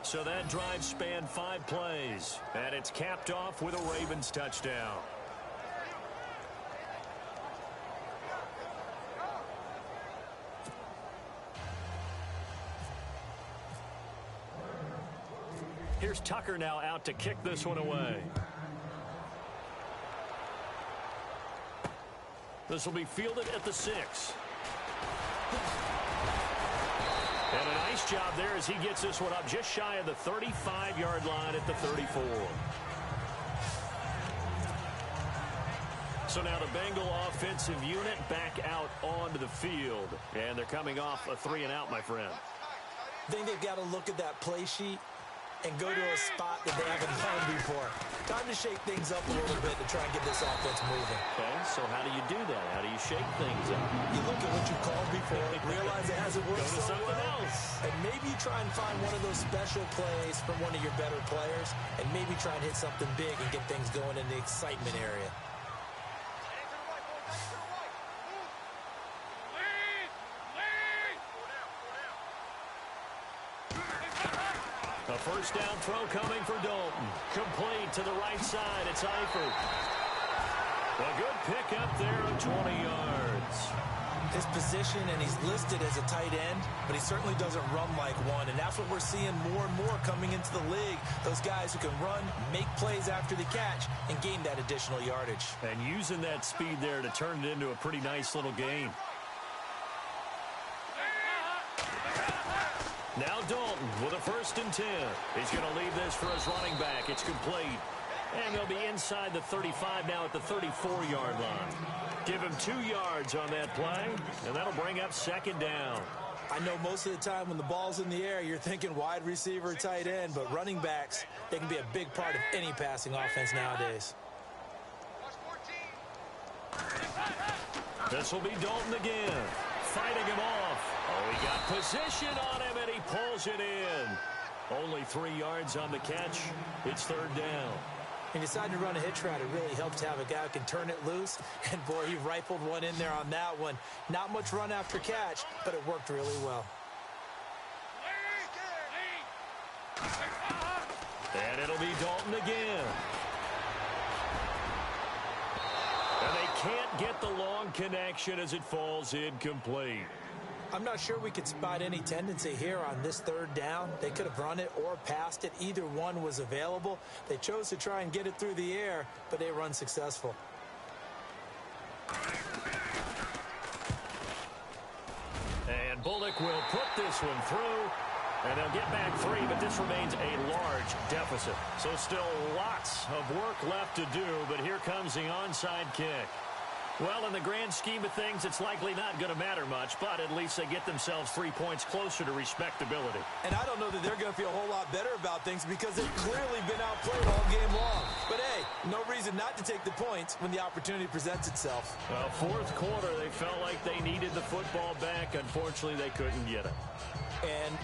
So that drive spanned 5 plays, and it's capped off with a Ravens touchdown. Here's Tucker now out to kick this one away. This will be fielded at the 6. And a nice job there as he gets this one up just shy of the 35-yard line at the 34. So now the Bengal offensive unit back out onto the field. And they're coming off a 3-and-out, my friend. I think they've got to look at that play sheet and go to a spot that they haven't done before. Time to shake things up a little bit to try and get this offense moving. Okay, so how do you do that? How do you shake things up? You look at what you called before, realize it hasn't worked so well, and maybe you try and find one of those special plays from one of your better players, and maybe try and hit something big and get things going in the excitement area. A first down throw coming for Dalton. Complete to the right side. It's Eifert. A good pickup there of 20 yards. His position, and he's listed as a tight end, but he certainly doesn't run like one, and that's what we're seeing more and more coming into the league. Those guys who can run, make plays after the catch, and gain that additional yardage. And using that speed there to turn it into a pretty nice little game. Now Dalton with a 1st and 10. He's going to leave this for his running back. It's complete. And they'll be inside the 35 now at the 34-yard line. Give him 2 yards on that play, and that'll bring up 2nd down. I know most of the time when the ball's in the air, you're thinking wide receiver, tight end, but running backs, they can be a big part of any passing offense nowadays. This will be Dalton again, fighting him off. Oh, he got position on him, and he pulls it in. Only 3 yards on the catch. It's 3rd down. And decided to run a hitch route. It really helps to have a guy who can turn it loose. And, boy, he rifled one in there on that one. Not much run after catch, but it worked really well. And it'll be Dalton again. And they can't get the long connection as it falls incomplete. I'm not sure we could spot any tendency here on this third down. They could have run it or passed it. Either one was available. They chose to try and get it through the air, but they were unsuccessful. And Bullock will put this one through. And they'll get back 3, but this remains a large deficit. So still lots of work left to do, but here comes the onside kick. Well, in the grand scheme of things, it's likely not going to matter much, but at least they get themselves 3 points closer to respectability. And I don't know that they're going to feel a whole lot better about things because they've clearly been outplayed all game long. But, hey, no reason not to take the points when the opportunity presents itself. Well, fourth quarter, they felt like they needed the football back. Unfortunately, they couldn't get it. And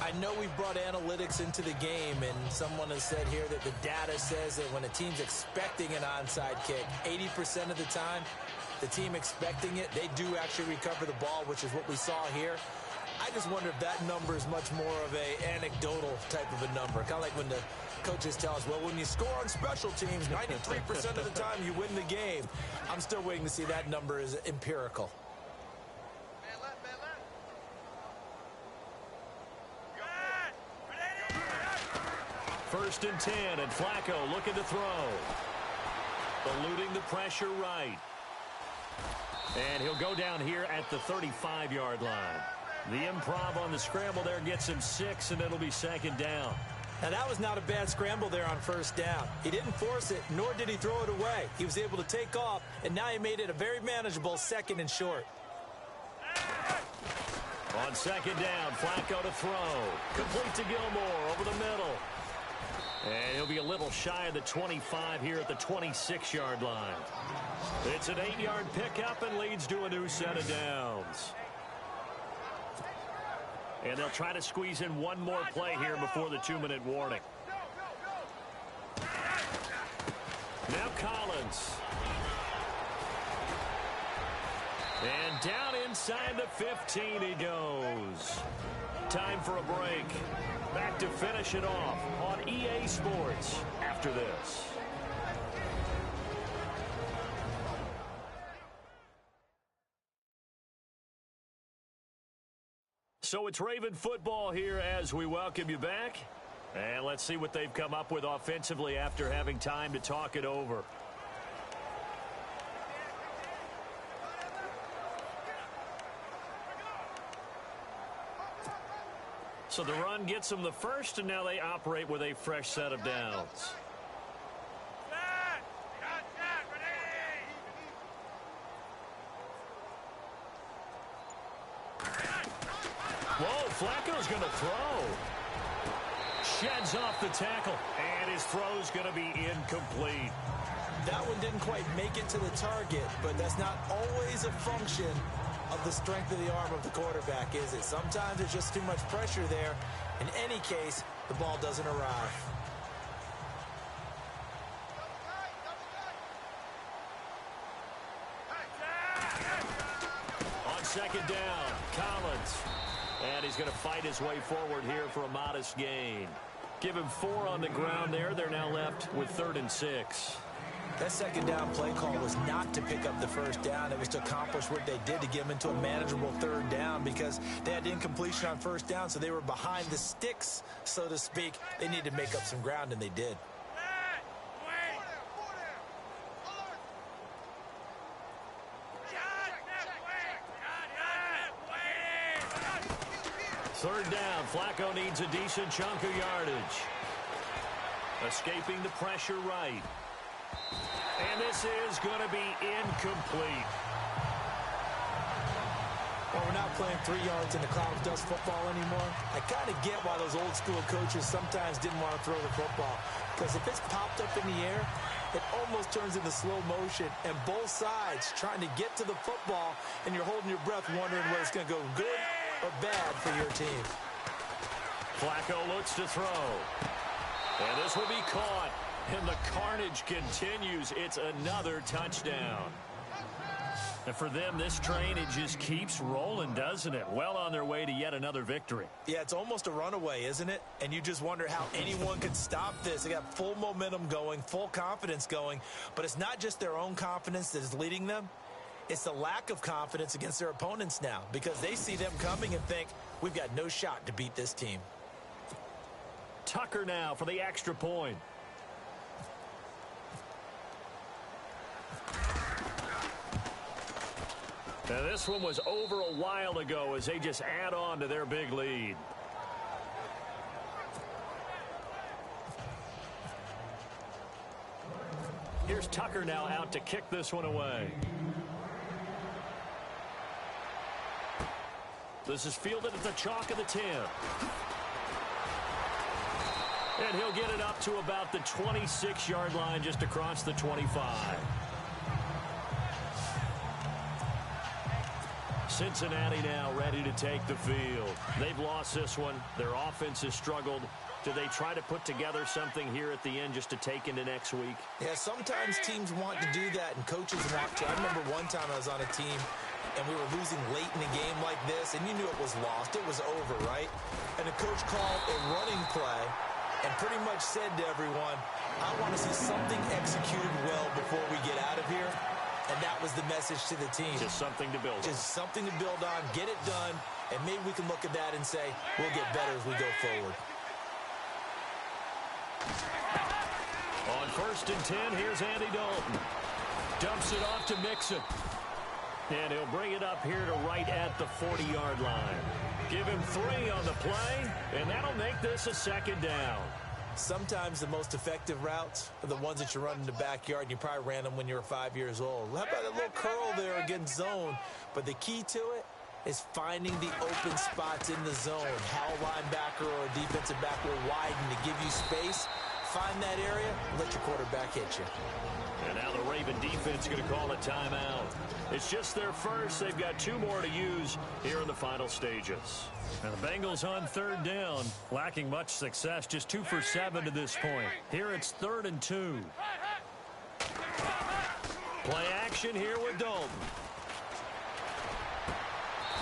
I know we've brought analytics into the game, and someone has said here that the data says that when a team's expecting an onside kick, 80% of the time, the team expecting it, they do actually recover the ball, which is what we saw here. I just wonder if that number is much more of a anecdotal type of a number. Kind of like when the coaches tell us, well, when you score on special teams, 93% of the time you win the game. I'm still waiting to see that number is empirical. First and 10, and Flacco looking to throw. Eluding the pressure right. And he'll go down here at the 35-yard line. The improv on the scramble there gets him 6, and it'll be second down. Now, that was not a bad scramble there on first down. He didn't force it, nor did he throw it away. He was able to take off, and now he made it a very manageable second and short. On second down, Flacco to throw. Complete to Gilmore over the middle. And he'll be a little shy of the 25 here at the 26-yard line. It's an 8-yard pickup and leads to a new set of downs. And they'll try to squeeze in one more play here before the 2-minute warning. Now Collins. And down inside the 15 he goes. Time for a break. Back to finish it off on EA Sports after this. So it's Raven football here as we welcome you back. And let's see what they've come up with offensively after having time to talk it over. So the run gets them the first, and now they operate with a fresh set of downs. Whoa, Flacco's going to throw. Sheds off the tackle, and his throw's going to be incomplete. That one didn't quite make it to the target, but that's not always a function of the strength of the arm of the quarterback, is it? Sometimes there's just too much pressure there. In any case, the ball doesn't arrive. On second down, Collins. And he's going to fight his way forward here for a modest gain. Give him 4 on the ground there. They're now left with 3rd and 6. That second down play call was not to pick up the first down. It was to accomplish what they did to get them into a manageable 3rd down because they had incompletion on first down, so they were behind the sticks, so to speak. They needed to make up some ground, and they did. Third down, Flacco needs a decent chunk of yardage. Escaping the pressure right. And this is going to be incomplete. Well, we're not playing 3 yards in the cloud of dust football anymore. I kind of get why those old school coaches sometimes didn't want to throw the football. Because if it's popped up in the air, it almost turns into slow motion. And both sides trying to get to the football, and you're holding your breath wondering whether it's going to go good or bad for your team. Flacco looks to throw. And this will be caught. And the carnage continues. It's another touchdown. And for them, this train, it just keeps rolling, doesn't it? Well on their way to yet another victory. Yeah, it's almost a runaway, isn't it? And you just wonder how anyone could stop this. They got full momentum going, full confidence going. But it's not just their own confidence that is leading them. It's the lack of confidence against their opponents now because they see them coming and think, we've got no shot to beat this team. Tucker now for the extra point. Now this one was over a while ago as they just add on to their big lead. Here's Tucker now out to kick this one away. This is fielded at the chalk of the 10. And he'll get it up to about the 26-yard line just across the 25. Cincinnati now ready to take the field. They've lost this one. Their offense has struggled. Do they try to put together something here at the end just to take into next week? Yeah, sometimes teams want to do that and coaches want to. I remember one time I was on a team and we were losing late in a game like this, and you knew it was lost. It was over, right? And the coach called a running play and pretty much said to everyone, I want to see something executed well before we get out of here. And that was the message to the team. Just something to build on. Just something to build on, get it done, and maybe we can look at that and say, we'll get better as we go forward. On 1st and 10, here's Andy Dalton. Dumps it off to Mixon. And he'll bring it up here to right at the 40-yard line. Give him 3 on the play, and that'll make this a second down. Sometimes the most effective routes are the ones that you run in the backyard, and you probably ran them when you were 5 years old. How about a little curl there against zone? But the key to it is finding the open spots in the zone. How a linebacker or a defensive back will widen to give you space. Find that area, let your quarterback hit you. And now the Raven defense going to call a timeout. It's just their first. They've got 2 more to use here in the final stages. And the Bengals on 3rd down, lacking much success, just 2 for 7 to this point. Here it's 3rd and 2. Play action here with Dalton.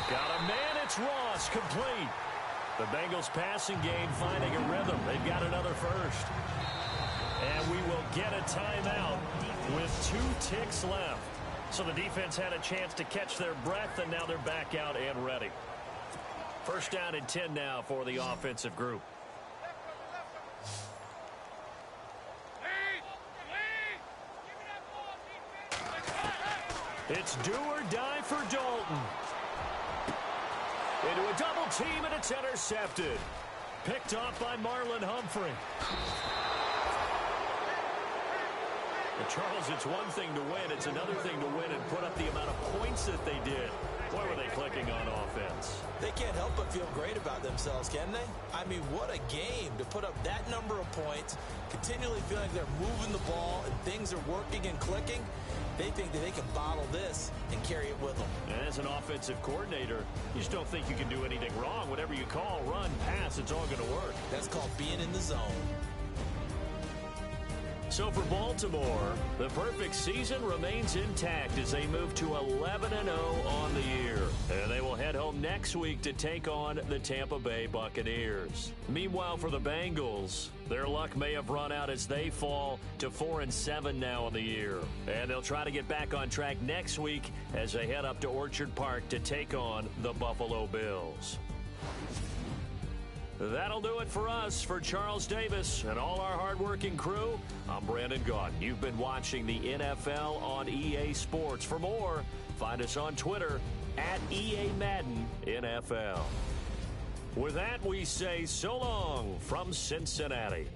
Got a man, it's Ross, complete. The Bengals passing game finding a rhythm. They've got another first. And we will get a timeout with 2 ticks left. So the defense had a chance to catch their breath, and now they're back out and ready. 1st down and 10 now for the offensive group. It's do or die for Dalton. Into a double team, and it's intercepted. Picked off by Marlon Humphrey. Well, Charles, it's one thing to win. It's another thing to win and put up the amount of points that they did. Why were they clicking on offense? They can't help but feel great about themselves, can they? I mean, what a game to put up that number of points, continually feeling like they're moving the ball and things are working and clicking. They think that they can bottle this and carry it with them. And as an offensive coordinator, you just don't think you can do anything wrong. Whatever you call, run, pass, it's all going to work. That's called being in the zone. So for Baltimore, the perfect season remains intact as they move to 11-0 on the year. And they will head home next week to take on the Tampa Bay Buccaneers. Meanwhile, for the Bengals, their luck may have run out as they fall to 4-7 now on the year. And they'll try to get back on track next week as they head up to Orchard Park to take on the Buffalo Bills. That'll do it for us. For Charles Davis and all our hardworking crew, I'm Brandon Gaudin. You've been watching the NFL on EA Sports. For more, find us on Twitter at EA Madden NFL. With that, we say so long from Cincinnati.